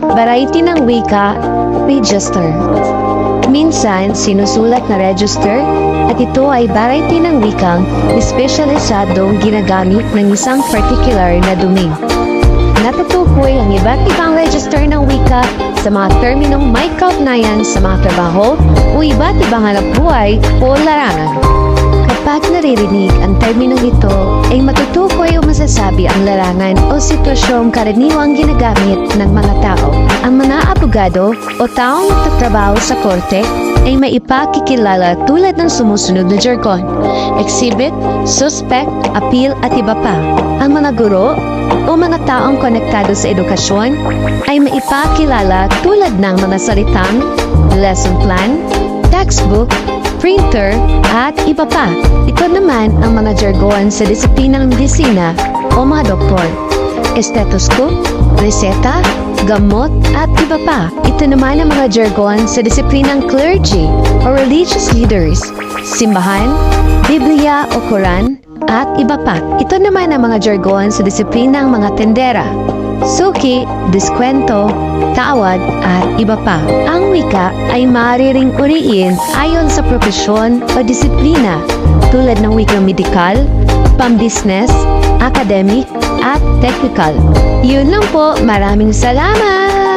variety ng wika, register. Minsan, sinusulat na register at ito ay variety ng wikang espesyalisadong ginagamit ng isang particular na domain. Natutukoy ang iba't ibang register ng wika sa mga terminong may kaugnayan sa mga trabaho o iba't ibang hanapbuhay o larangan. Kapag naririnig ang terminong ito, ay matutukoy o masasabi ang larangan o sitwasyong karaniwang ginagamit ng mga tao. Ang mga abogado o taong nagtatrabaho sa korte ay maipakikilala tulad ng sumusunod na jargon: exhibit, suspect, appeal at iba pa. Ang mga guro o mga taong konektado sa edukasyon ay maipakilala tulad ng mga salitang lesson plan, textbook, printer, at iba pa. Ito naman ang mga jargon sa disiplinang medisina o mga doktor: stethoscope, reseta, gamot, at iba pa. Ito naman ang mga jargon sa disiplinang clergy o religious leaders, simbahan, Biblia o Quran, at iba pa. Ito naman ang mga jargon sa disiplinang mga tendera, suki, diskwento, tawad, at iba pa. Ang wika ay maaari ring uriin ayon sa propesyon o disiplina tulad ng wikang medikal, pang-business, academic, at technical. Yun lang po. Maraming salamat!